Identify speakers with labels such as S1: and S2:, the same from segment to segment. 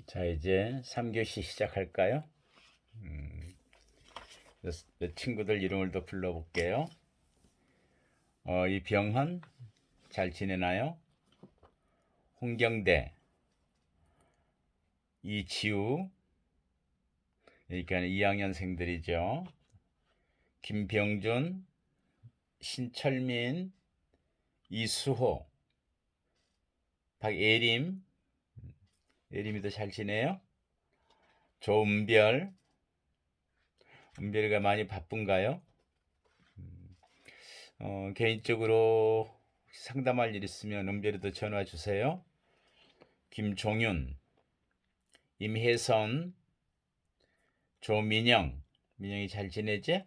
S1: 자, 이제 3교시 시작할까요? 내 친구들 이름을 더 불러볼게요. 이병헌, 잘 지내나요? 홍경대, 이지우, 그러니까 2학년생들이죠. 김병준, 신철민, 이수호, 박예림, 예림이도 잘 지내요? 조은별, 은별이가 많이 바쁜가요? 개인적으로 상담할 일 있으면 은별이도 전화 주세요. 김종윤, 임혜선, 조민영, 민영이 잘 지내지?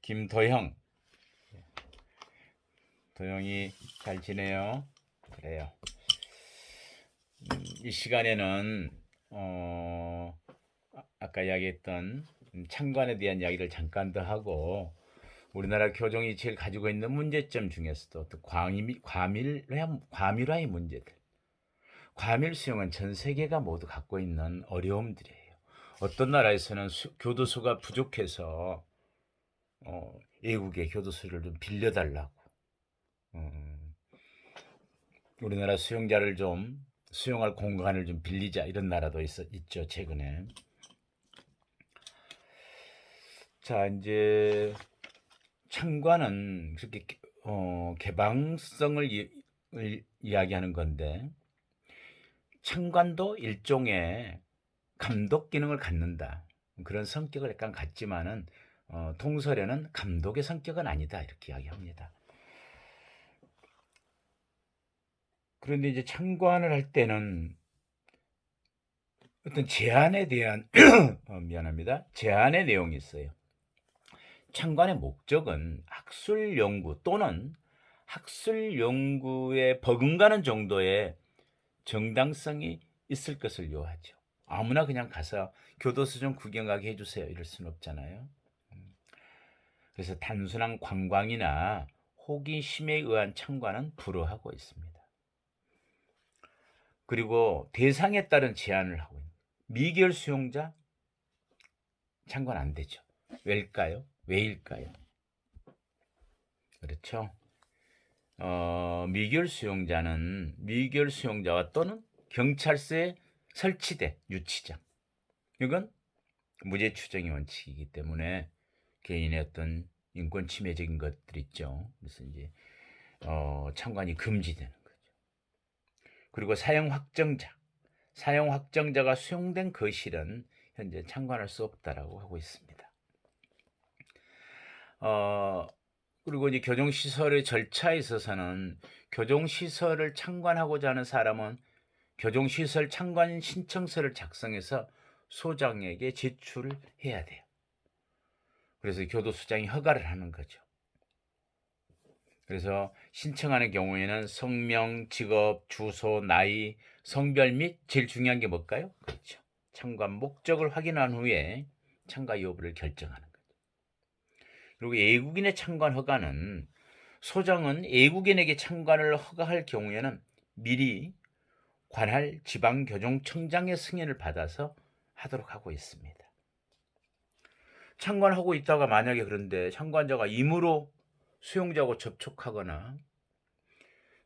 S1: 김도형, 도형이 잘 지내요? 그래요. 이 시간에는 아까 이야기했던 창관에 대한 이야기를 잠깐 더 하고, 우리나라 교정이 제일 가지고 있는 문제점 중에서도 또 과밀화의 문제들. 과밀 수용은 전 세계가 모두 갖고 있는 어려움들이에요. 어떤 나라에서는 교도소가 부족해서 외국의 교도소를 좀 빌려달라고, 우리나라 수용자를 좀 수용할 공간을 좀 빌리자, 이런 나라도 있죠, 최근에. 자, 이제 창관은 그렇게 개방성을 이야기하는 건데, 창관도 일종의 감독 기능을 갖는다, 그런 성격을 약간 갖지만은 통설에는 감독의 성격은 아니다, 이렇게 이야기합니다. 그런데 이제 창관을 할 때는 어떤 제안에 대한 미안합니다. 제안의 내용이 있어요. 창관의 목적은 학술 연구 또는 학술 연구에 버금가는 정도의 정당성이 있을 것을 요하죠. 아무나 그냥 가서 교도소 좀 구경하게 해주세요, 이럴 수는 없잖아요. 그래서 단순한 관광이나 호기심에 의한 창관은 불허하고 있습니다. 그리고 대상에 따른 제한을 하고 있는 미결 수용자 창관 안 되죠. 왜일까요? 그렇죠. 미결 수용자와 또는 경찰서에 설치된 유치장, 이건 무죄 추정의 원칙이기 때문에 개인의 어떤 인권 침해적인 것들 있죠. 그래서 이제 창관이 금지되는 거죠. 그리고 사형 확정자가 수용된 거실은 현재 창관할 수 없다라고 하고 있습니다. 그리고 이제 교정시설의 절차에 있어서는 교정시설을 창관하고자 하는 사람은 교정시설 창관 신청서를 작성해서 소장에게 제출을 해야 돼요. 그래서 교도소장이 허가를 하는 거죠. 그래서 신청하는 경우에는 성명, 직업, 주소, 나이, 성별 및 제일 중요한 게 뭘까요? 그렇죠. 창관 목적을 확인한 후에 참가 여부를 결정하는 거죠. 그리고 외국인의 창관 허가는, 소장은 외국인에게 창관을 허가할 경우에는 미리 관할 지방교정청장의 승인을 받아서 하도록 하고 있습니다. 창관하고 있다가 만약에 그런데 창관자가 임의로 수용자하고 접촉하거나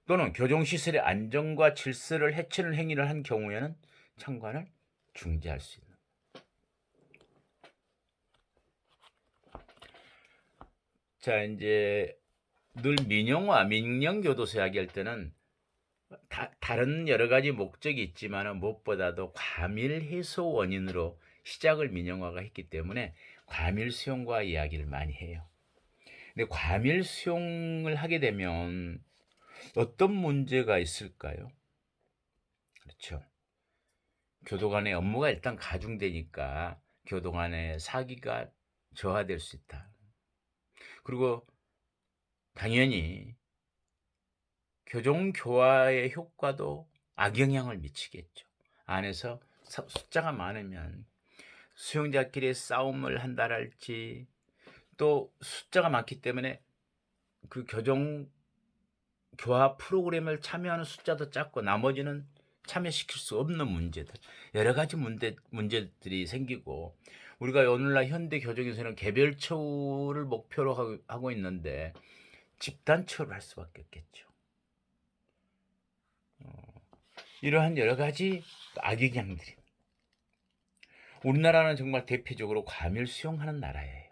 S1: 또는 교정시설의 안정과 질서를 해치는 행위를 한 경우에는 창관을 중지할 수 있는. 자, 이제 늘 민영교도소 이야기할 때는 다른 여러 가지 목적이 있지만 무엇보다도 과밀 해소 원인으로 시작을 민영화가 했기 때문에 과밀 수용과 이야기를 많이 해요. 근데 과밀 수용을 하게 되면 어떤 문제가 있을까요? 그렇죠. 교도관의 업무가 일단 가중되니까 교도관의 사기가 저하될 수 있다. 그리고 당연히 교정교화의 효과도 악영향을 미치겠죠. 안에서 숫자가 많으면 수용자끼리 싸움을 한다랄지, 또 숫자가 많기 때문에 그 교정교화 프로그램을 참여하는 숫자도 작고 나머지는 참여시킬 수 없는 문제들, 여러 가지 문제들이 생기고, 우리가 오늘날 현대 교정에서는 개별처우를 목표로 하고 있는데 집단처우를 할 수밖에 없겠죠. 이러한 여러 가지 악영향들이, 우리나라는 정말 대표적으로 과밀 수용하는 나라예요.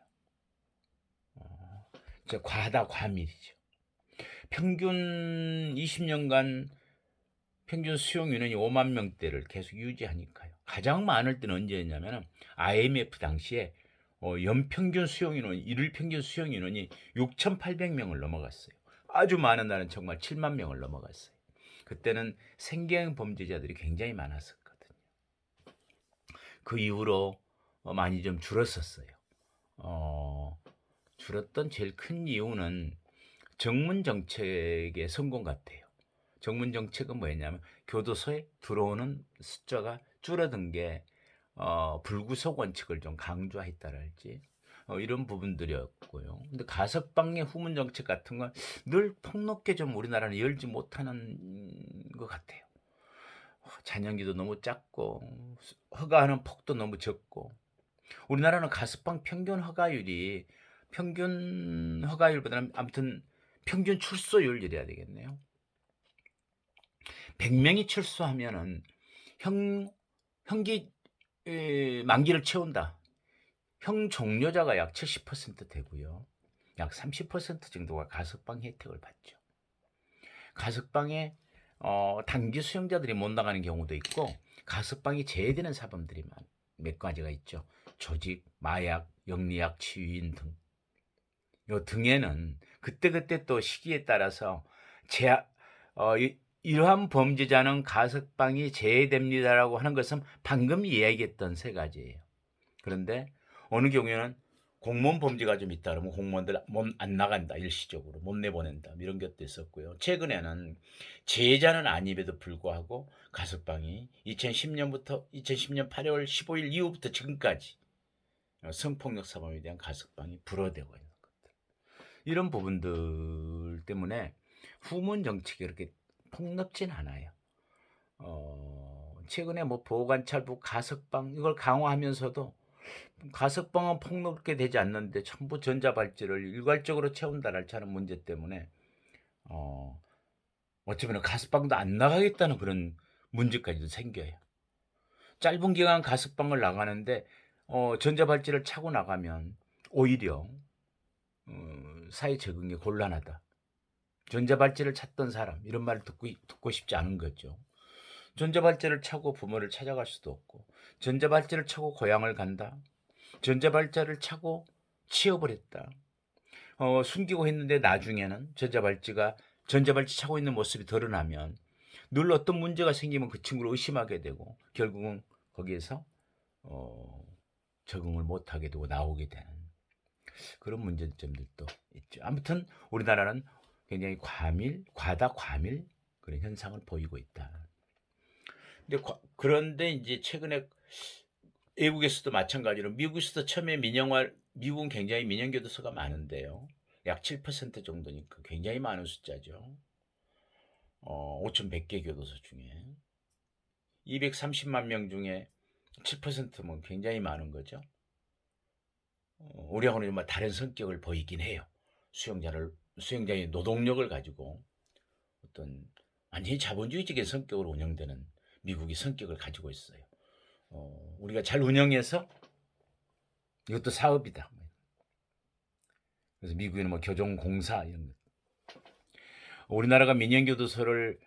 S1: 과다 과밀이죠. 평균 20년간 평균 수용 인원이 5만 명대를 계속 유지하니까요. 가장 많을 때는 언제였냐면 IMF 당시에 연평균 수용 인원, 일일 평균 수용 인원이 6,800명을 넘어갔어요. 아주 많은 날은 정말 7만 명을 넘어갔어요. 그때는 생계형 범죄자들이 굉장히 많았었거든요. 그 이후로 많이 좀 줄었었어요. 줄었던 제일 큰 이유는 정문 정책의 성공 같아요. 정문 정책은 뭐였냐면 교도소에 들어오는 숫자가 줄어든 게 불구속 원칙을 좀 강조했다랄지 이런 부분들이었고요. 근데 가석방의 후문 정책 같은 건 늘 폭넓게 좀 우리나라는 열지 못하는 것 같아요. 잔영기도 너무 작고 허가하는 폭도 너무 적고, 우리나라는 가석방 평균 허가율보다는 아무튼 평균 출소율 이래야 되겠네요. 100명이 출소하면은 형기 만기를 채운다. 형 종료자가 약 70% 되고요. 약 30% 정도가 가석방 혜택을 받죠. 가석방에 단기 수용자들이 못 나가는 경우도 있고, 가석방이 제외되는 사범들이 몇 가지가 있죠. 조직, 마약, 영리약, 치유인 등. 요 등에는 그때그때 또 시기에 따라서 이러한 범죄자는 가석방이 제외됩니다라고 하는 것은 방금 이야기했던 세 가지예요. 그런데 어느 경우에는 공무원 범죄가 좀 있다 그러면 공무원들 안 나간다, 일시적으로 못 내보낸다, 이런 것도 있었고요. 최근에는 제자는 아님에도 불구하고 가석방이 2010년부터 2010년 8월 15일 이후부터 지금까지 성폭력 사범에 대한 가석방이 불어되고 있는 것들, 이런 부분들 때문에 후문 정책이 그렇게 폭넓진 않아요. 최근에 뭐 보호관찰부 가석방 이걸 강화하면서도 가석방은 폭넓게 되지 않는데 전부 전자발찌를 일괄적으로 채운다랄지 하는 문제 때문에 어쩌면 가석방도 안 나가겠다는 그런 문제까지도 생겨요. 짧은 기간 가석방을 나가는데 전자발찌를 차고 나가면 오히려 사회 적응이 곤란하다. 전자발찌를 찾던 사람, 이런 말을 듣고 싶지 않은 거죠. 전자발찌를 차고 부모를 찾아갈 수도 없고, 전자발찌를 차고 고향을 간다, 전자발찌를 차고 취업을 했다, 숨기고 했는데 나중에는 전자발찌 차고 있는 모습이 드러나면 늘 어떤 문제가 생기면 그 친구를 의심하게 되고 결국은 거기에서 적응을 못하게 되고 나오게 되는 그런 문제점들도 있죠. 아무튼 우리나라는 굉장히 과다 과밀 그런 현상을 보이고 있다. 그런데 이제 최근에 외국에서도 마찬가지로, 미국에서도 처음에 미국은 굉장히 민영교도소가 많은데요. 약 7% 정도니까 굉장히 많은 숫자죠. 5,100개 교도소 중에 230만 명 중에 7%면 굉장히 많은 거죠. 우리하고는 정말 다른 성격을 보이긴 해요. 수용자의 노동력을 가지고 어떤 완전히 자본주의적인 성격으로 운영되는 미국이 성격을 가지고 있어요. 우리가 잘 운영해서 이것도 사업이다. 그래서 미국에는 뭐 교정공사 이런 것. 우리나라가 민영교도소를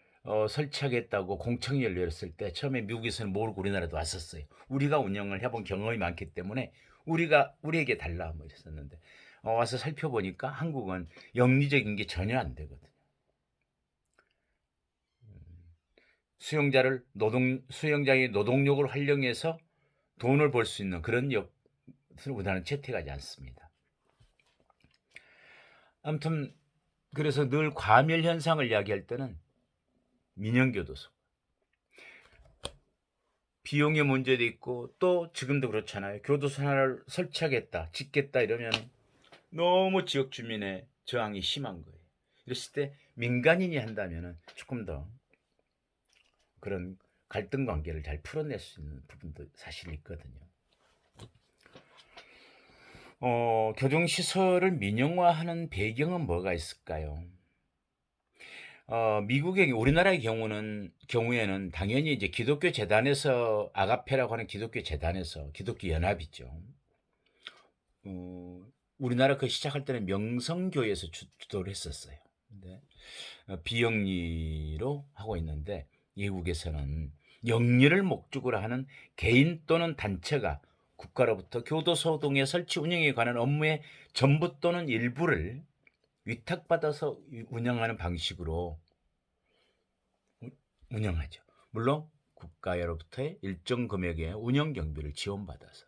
S1: 설치하겠다고 공청회 열렸을 때 처음에 미국에서는 모르고 우리나라도 왔었어요. 우리가 운영을 해본 경험이 많기 때문에 우리에게 달라 뭐 이랬었는데 와서 살펴보니까 한국은 영리적인 게 전혀 안 되거든요. 수용자의 노동력을 활용해서 돈을 벌 수 있는 그런 것을 우리나라는 채택하지 않습니다. 아무튼 그래서 늘 과밀 현상을 이야기할 때는 민영교도소, 비용의 문제도 있고, 또 지금도 그렇잖아요. 교도소 하나를 설치하겠다, 짓겠다 이러면 너무 지역 주민의 저항이 심한 거예요. 이랬을 때 민간인이 한다면 조금 더 그런 갈등 관계를 잘 풀어낼 수 있는 부분도 사실 있거든요. 교정시설을 민영화하는 배경은 뭐가 있을까요? 우리나라의 경우에는 당연히 이제 기독교 재단에서 아가페라고 하는 기독교 재단에서 기독교 연합이죠. 우리나라 그 시작할 때는 명성교회에서 주도를 했었어요. 근데 비영리로 하고 있는데 외국에서는 영리를 목적으로 하는 개인 또는 단체가 국가로부터 교도소동의 설치 운영에 관한 업무의 전부 또는 일부를 위탁받아서 운영하는 방식으로 운영하죠. 물론 국가로부터의 일정 금액의 운영 경비를 지원받아서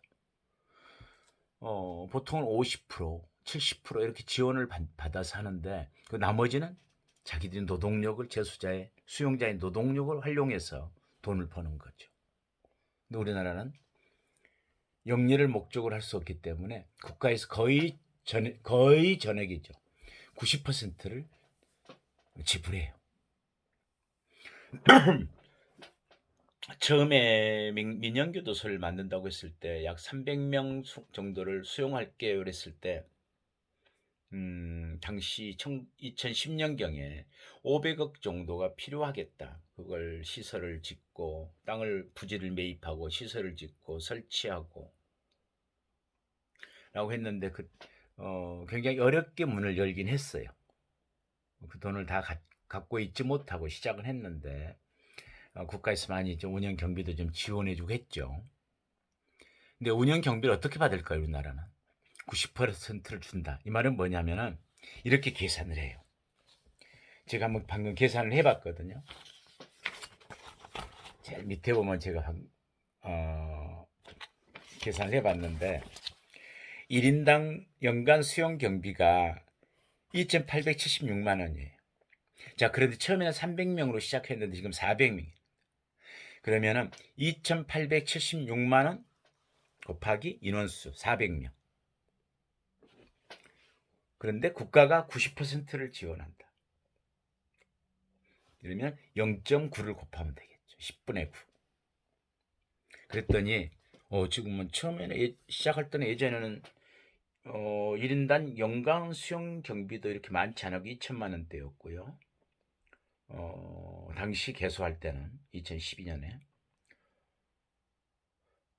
S1: 보통은 50%, 70% 이렇게 지원을 받아서 하는데 그 나머지는 자기들이 노동력을 수용자의 노동력을 활용해서 돈을 버는 거죠. 근데 우리나라는 영리를 목적으로 할 수 없기 때문에 국가에서 거의 전액이죠. 90%를 지불해요. 처음에 민영교도소를 만든다고 했을 때 약 300명 정도를 수용할게요 그랬을 때 당시 2010년경에 500억 정도가 필요하겠다. 그걸 시설을 짓고 부지를 매입하고 시설을 짓고 설치하고 라고 했는데 굉장히 어렵게 문을 열긴 했어요. 그 돈을 다 갖고 있지 못하고 시작을 했는데 국가에서 많이 좀 운영 경비도 좀 지원해주고 했죠. 근데 운영 경비를 어떻게 받을까요, 우리나라는? 90%를 준다. 이 말은 뭐냐면은 이렇게 계산을 해요. 제가 방금 계산을 해봤거든요. 제일 밑에 보면 제가 계산을 해봤는데 1인당 연간 수용 경비가 2,876만 원이에요. 자, 그런데 처음에는 300명으로 시작했는데 지금 400명. 그러면은 2,876만 원 곱하기 인원수 400명. 그런데 국가가 90%를 지원한다. 그러면 0.9를 곱하면 되겠죠. 10분의 9. 그랬더니 지금은 처음에는 시작할 때는 예전에는 1인당 연간 수용 경비도 이렇게 많지 않고 2천만 원대였고요. 당시 개소할 때는 2012년에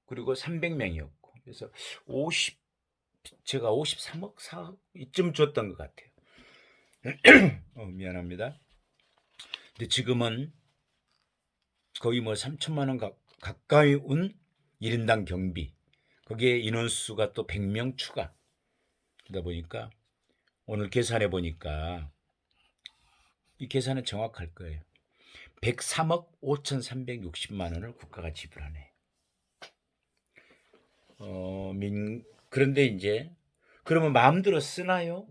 S1: 그리고 300명이었고 그래서 제가 53억 4억 이쯤 줬던 것 같아요. 미안합니다. 근데 지금은 거의 뭐 3천만 원 가까이 온 1인당 경비 거기에 인원수가 또 100명 추가 그러다 보니까 오늘 계산해 보니까 이 계산은 정확할 거예요. 103억 5,360만 원을 국가가 지불하네. 그런데 이제 그러면 마음대로 쓰나요?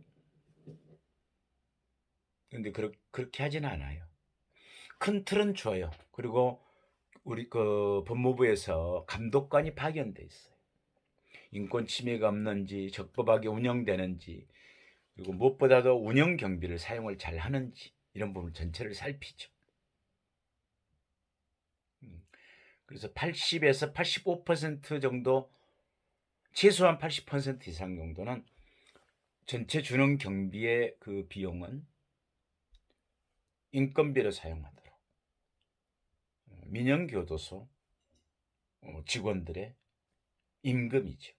S1: 근데 그렇게 하지는 않아요. 큰 틀은 줘요. 그리고 우리 그 법무부에서 감독관이 파견돼 있어요. 인권 침해가 없는지 적법하게 운영되는지 그리고 무엇보다도 운영 경비를 사용을 잘 하는지 이런 부분 전체를 살피죠. 그래서 80에서 85% 정도 최소한 80% 이상 정도는 전체 주는 경비의 그 비용은 인건비를 사용하도록 민영교도소 직원들의 임금이죠.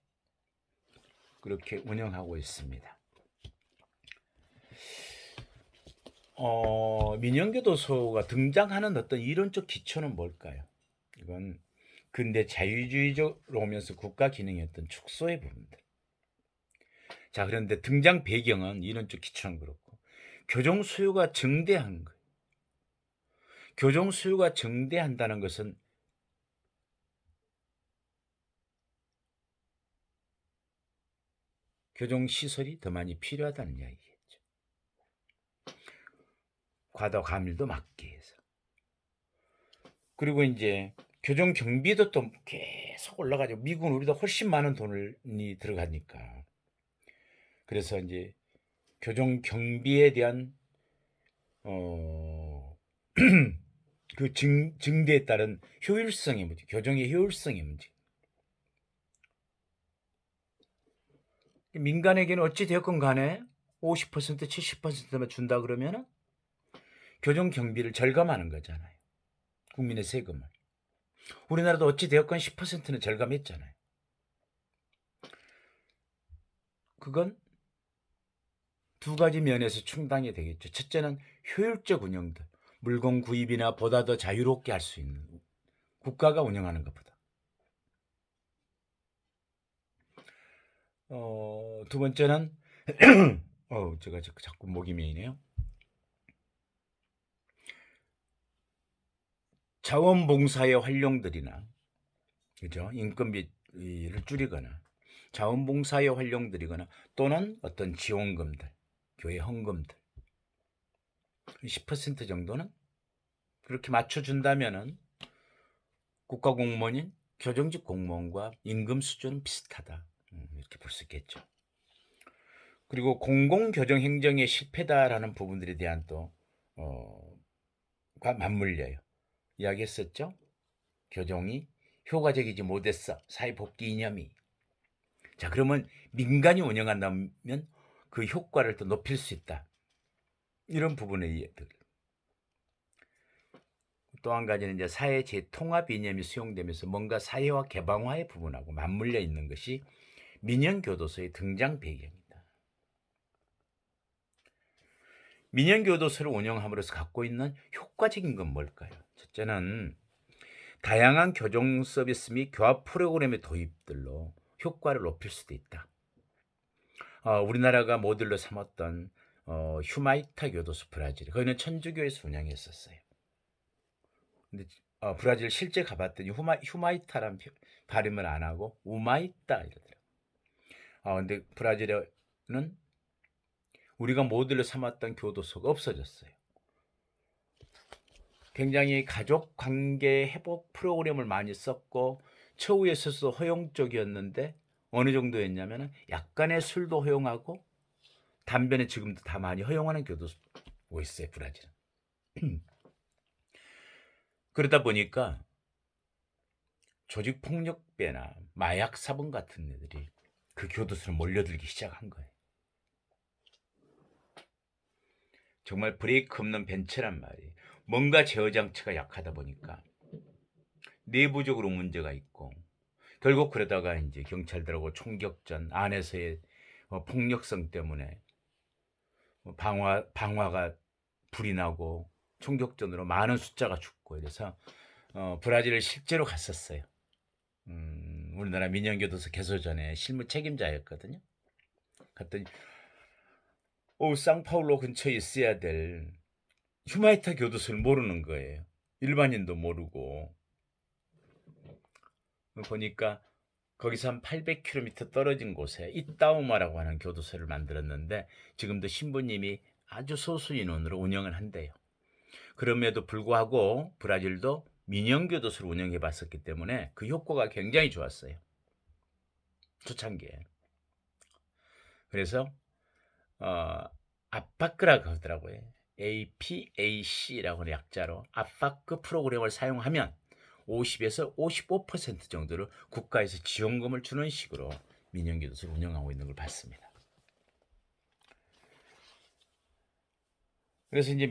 S1: 그렇게 운영하고 있습니다. 민영교도소가 등장하는 어떤 이론적 기초는 뭘까요? 이건 근대 자유주의적으로 오면서 국가 기능이었던 축소의 부분들. 자, 그런데 등장 배경은 이론적 기초는 그렇고 교정 수요가 증대한 거예요. 교정 수요가 증대한다는 것은 교정 시설이 더 많이 필요하다는 이야기겠죠. 과다 과밀도 막기 위해서. 그리고 이제 교정 경비도 또 계속 올라가죠. 미국은 우리도 훨씬 많은 돈이 들어가니까. 그래서 이제 교정 경비에 대한 그 증대에 따른 효율성의 문제, 교정의 효율성의 문제. 민간에게는 어찌 되었건 간에 50% 70%만 준다 그러면은 교정 경비를 절감하는 거잖아요. 국민의 세금을. 우리나라도 어찌 되었건 10%는 절감했잖아요. 그건 두 가지 면에서 충당이 되겠죠. 첫째는 효율적 운영들, 물건 구입이나 보다 더 자유롭게 할 수 있는 국가가 운영하는 것보다. 두 번째는 제가 자꾸 목이 메이네요. 자원봉사의 활용들이나 그죠? 인건비를 줄이거나 자원봉사의 활용들이거나 또는 어떤 지원금들, 교회 헌금들 10% 정도는 그렇게 맞춰준다면은 국가공무원인 교정직 공무원과 임금 수준은 비슷하다. 이렇게 볼 수 있겠죠. 그리고 공공교정행정의 실패다라는 부분들에 대한 또 과 맞물려요. 이야기했었죠. 교정이 효과적이지 못했어. 사회복지 이념이. 자, 그러면 민간이 운영한다면 그 효과를 또 높일 수 있다. 이런 부분의 이해들. 또 한 가지는 이제 사회 재통합 이념이 수용되면서 뭔가 사회화 개방화의 부분하고 맞물려 있는 것이 민영교도소의 등장 배경입니다. 민영교도소를 운영함으로써 갖고 있는 효과적인 건 뭘까요? 첫째는 다양한 교정 서비스 및 교합 프로그램의 도입들로 효과를 높일 수도 있다. 우리나라가 모델로 삼았던 휴마이타 교도소 브라질, 거기는 천주교에서 운영했었어요. 근데 브라질 실제 가봤더니 휴마이타라는 발음을 안 하고 우마이타 이러더라고요. 근데 브라질에는 우리가 모델로 삼았던 교도소가 없어졌어요. 굉장히 가족 관계 회복 프로그램을 많이 썼고 처우에 있어서 허용적이었는데 어느 정도였냐면은 약간의 술도 허용하고 담배는 지금도 다 많이 허용하는 교도소가 있어요, 브라질은. 그러다 보니까 조직폭력배나 마약 사범 같은 애들이 그 교도소로 몰려들기 시작한 거예요. 정말 브레이크 없는 벤처란 말이에요. 뭔가 제어 장치가 약하다 보니까 내부적으로 문제가 있고 결국 그러다가 이제 경찰들하고 총격전 안에서의 폭력성 때문에 방화가 불이 나고 총격전으로 많은 숫자가 죽고 이래서 브라질을 실제로 갔었어요. 우리나라 민영교도소 개소전에 실무 책임자였거든요. 갔더니 상파울로 근처에 있어야 될 휴마이타 교도소를 모르는 거예요. 일반인도 모르고. 보니까 거기서 한 800km 떨어진 곳에 이따우마라고 하는 교도소를 만들었는데 지금도 신부님이 아주 소수 인원으로 운영을 한대요. 그럼에도 불구하고 브라질도 민영교도소를 운영해 봤었기 때문에 그 효과가 굉장히 좋았어요. 초창기에. 그래서 아파크라고 하더라고요. APAC라고 하는 약자로 아파크 프로그램을 사용하면 50에서 55% 정도를 국가에서 지원금을 주는 식으로 민영교도소를 운영하고 있는 걸 봤습니다. 그래서 이제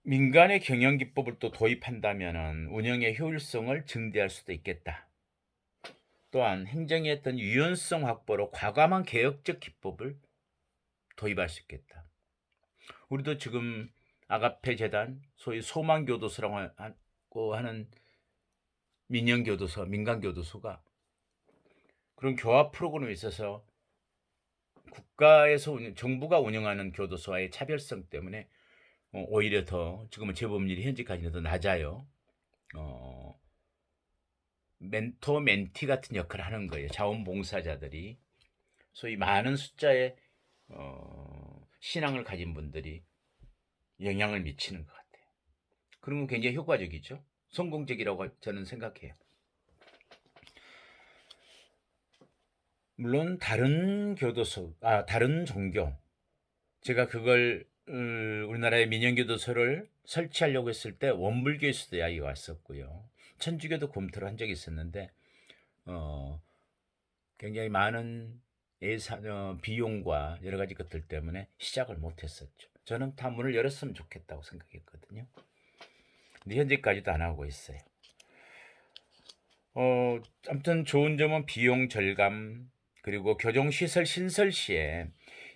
S1: 민간의 경영 기법을 또 도입한다면은 운영의 효율성을 증대할 수도 있겠다. 또한 행정의 어떤 유연성 확보로 과감한 개혁적 기법을 도입할 수 있겠다. 우리도 지금 아가페 재단, 소위 소망교도소라고 하는 민영교도소, 민간교도소가 그런 교합 프로그램에 있어서 국가에서 정부가 운영하는 교도소와의 차별성 때문에 오히려 더 지금은 재범률이 현재까지는 더 낮아요. 멘토 멘티 같은 역할을 하는 거예요. 자원봉사자들이 소위 많은 숫자의 신앙을 가진 분들이 영향을 미치는 것 같아요. 그런 건 굉장히 효과적이죠. 성공적이라고 저는 생각해요. 물론 다른 교도소, 다른 종교, 제가 그걸 우리나라의 민영교도소를 설치하려고 했을 때 원불교에서도 이야기가 왔었고요. 천주교도 검토를 한 적이 있었는데 굉장히 많은 비용과 여러 가지 것들 때문에 시작을 못했었죠. 저는 다 문을 열었으면 좋겠다고 생각했거든요. 근데 현재까지도 안 하고 있어요. 아무튼 좋은 점은 비용 절감, 그리고 교정시설 신설 시에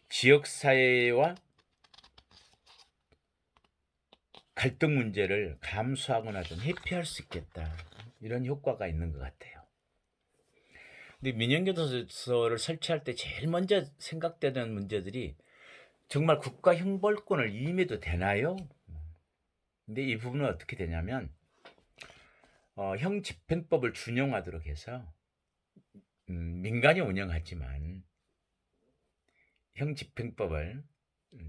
S1: 지역사회와 갈등 문제를 감수하거나 좀 회피할 수 있겠다, 이런 효과가 있는 것 같아요. 근데 민영교도소를 설치할 때 제일 먼저 생각되는 문제들이 정말 국가 형벌권을 위임해도 되나요? 근데 이 부분은 어떻게 되냐면 형집행법을 준용하도록 해서 민간이 운영하지만 형집행법을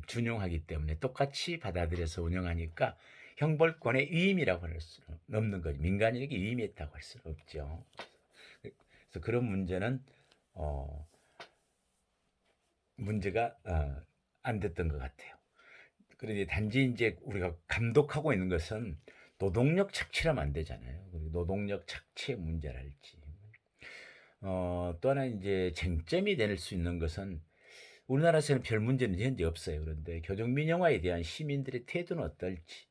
S1: 준용하기 때문에 똑같이 받아들여서 운영하니까 형벌권의 위임이라고 할 수는 없는 거죠. 민간인에게 위임했다고 할 수는 없죠. 그래서 그런 문제는 문제가 안 됐던 것 같아요. 그런데 단지 이제 우리가 감독하고 있는 것은 노동력 착취하면 안 되잖아요. 노동력 착취의 문제랄지. 또 하나 이제 쟁점이 될 수 있는 것은 우리나라에서는 별 문제는 현재 없어요. 그런데 교정민영화에 대한 시민들의 태도는 어떨지,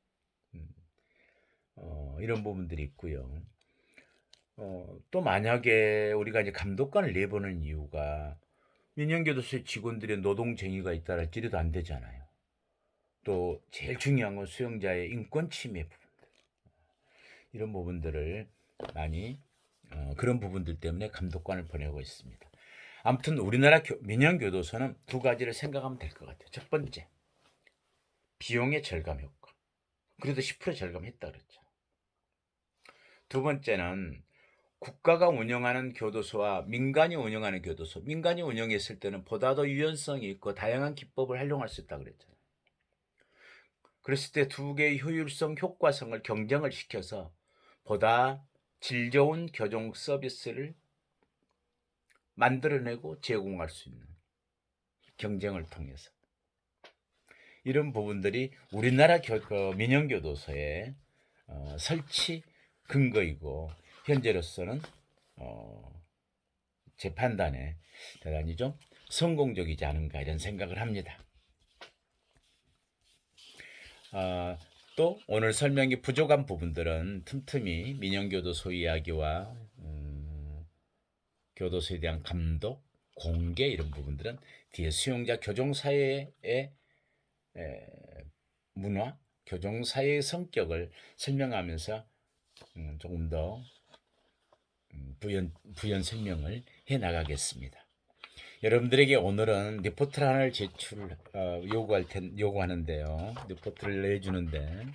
S1: 이런 부분들이 있고요. 또 만약에 우리가 이제 감독관을 내보는 이유가 민영교도소의 직원들의 노동쟁의가 있다랄지도 안 되잖아요. 또 제일 중요한 건 수용자의 인권 침해 부분들, 이런 부분들을 많이 그런 부분들 때문에 감독관을 보내고 있습니다. 아무튼 우리나라 민영교도소는 두 가지를 생각하면 될 것 같아요. 첫 번째, 비용의 절감 효과. 그래도 10% 절감했다 그랬죠. 두 번째는 국가가 운영하는 교도소와 민간이 운영하는 교도소, 민간이 운영했을 때는 보다 더 유연성이 있고 다양한 기법을 활용할 수 있다 그랬잖아요. 그랬을 때 두 개의 효율성, 효과성을 경쟁을 시켜서 보다 질 좋은 교정 서비스를 만들어내고 제공할 수 있는 경쟁을 통해서, 이런 부분들이 우리나라 민영교도소의 설치 근거이고 현재로서는 제 판단에 대단히 좀 성공적이지 않은가, 이런 생각을 합니다. 또 오늘 설명이 부족한 부분들은 틈틈이 민영교도소 이야기와 교도소에 대한 감독, 공개, 이런 부분들은 뒤에 수용자 교정사회의 문화, 교정사회의 성격을 설명하면서 조금 더 부연 설명을 해 나가겠습니다. 여러분들에게 오늘은 리포트를 하나를 요구하는데요. 리포트를 내주는데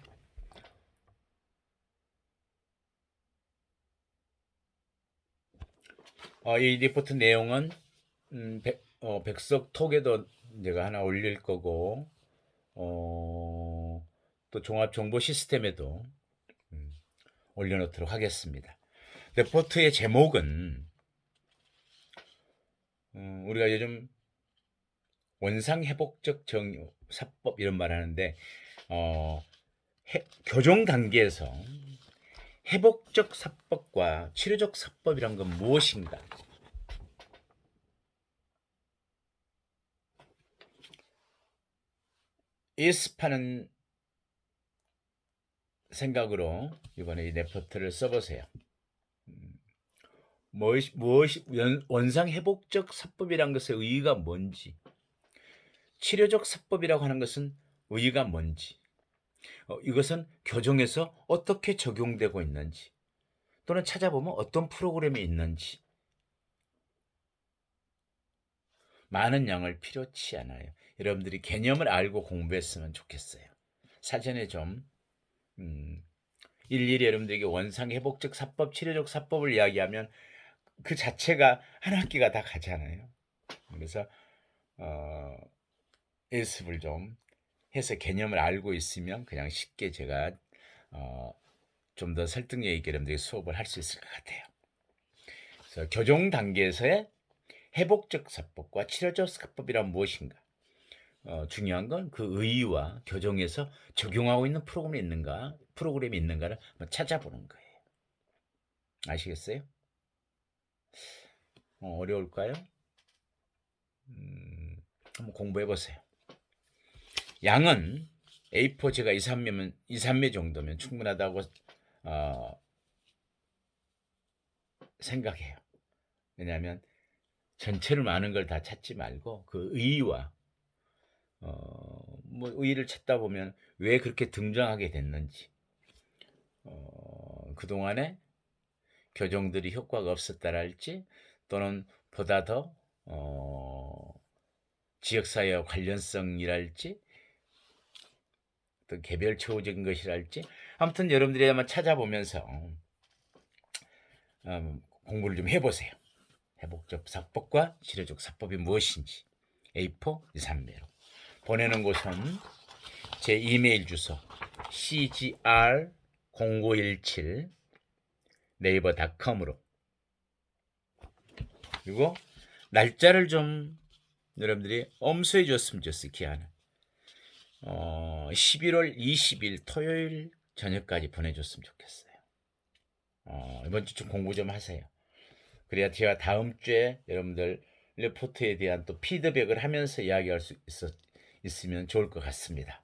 S1: 이 리포트 내용은 백석톡에도 제가 하나 올릴 거고 또 종합정보 시스템에도 올려놓도록 하겠습니다. 리포트의 제목은 우리가 요즘 원상회복적 정사법 이런 말 하는데 교정 단계에서 회복적 사법과 치료적 사법이란 건 무엇인가? 예습하는 생각으로 이번에 이 레포트를 써보세요. 원상회복적 사법이란 것의 의의가 뭔지, 치료적 사법이라고 하는 것은 의의가 뭔지, 이것은 교정에서 어떻게 적용되고 있는지, 또는 찾아보면 어떤 프로그램이 있는지, 많은 양을 필요치 않아요. 여러분들이 개념을 알고 공부했으면 좋겠어요. 사전에 좀 일일이 여러분들에게 원상회복적 사법, 치료적 사법을 이야기하면 그 자체가 한 학기가 다 가잖아요. 그래서 연습을 좀 해서 개념을 알고 있으면 그냥 쉽게 제가 좀 더 설득력 있게 여러분들이 수업을 할 수 있을 것 같아요. 그래서 교정 단계에서의 회복적 사법과 치료적 사법이란 무엇인가? 중요한 건 그 의의와 교정에서 적용하고 있는 프로그램이 있는가를 한번 찾아보는 거예요. 아시겠어요? 어려울까요? 한번 공부해 보세요. 양은 A4지가 2, 3매 정도면 충분하다고 생각해요. 왜냐하면 전체를 많은 걸 다 찾지 말고 그 의의와 뭐 의의를 찾다 보면 왜 그렇게 등장하게 됐는지, 그동안에 교정들이 효과가 없었다랄지, 또는 보다 더 지역사회와 관련성이랄지, 또 개별초적인 것이랄지, 아무튼 여러분들이 한번 찾아보면서 공부를 좀 해보세요. 회복적 사법과 치료적 사법이 무엇인지 A4, 2, 3매로 보내는 곳은 제 이메일 주소 cgr0917 네이버닷컴으로, 그리고 날짜를 좀 여러분들이 엄수해 줬으면 좋겠어요. 기한을 11월 20일 토요일 저녁까지 보내줬으면 좋겠어요. 이번 주 좀 공부 좀 하세요. 그래야 제가 다음 주에 여러분들 리포트에 대한 또 피드백을 하면서 이야기할 수 있으면 좋을 것 같습니다.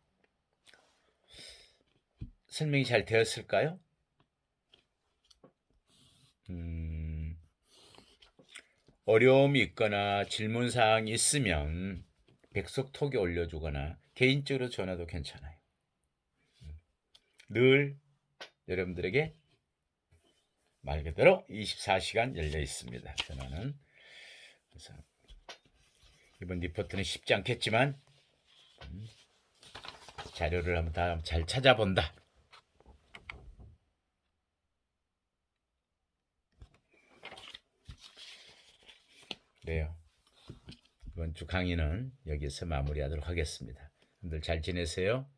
S1: 설명이 잘 되었을까요? 어려움이 있거나 질문사항이 있으면 백석톡에 올려주거나 개인적으로 전화도 괜찮아요. 늘 여러분들에게 말 그대로 24시간 열려 있습니다. 전화는. 그래서 이번 리포트는 쉽지 않겠지만 자료를 한번 다 잘 찾아본다. 그래요. 이번 주 강의는 여기서 마무리하도록 하겠습니다. 여러분들 잘 지내세요.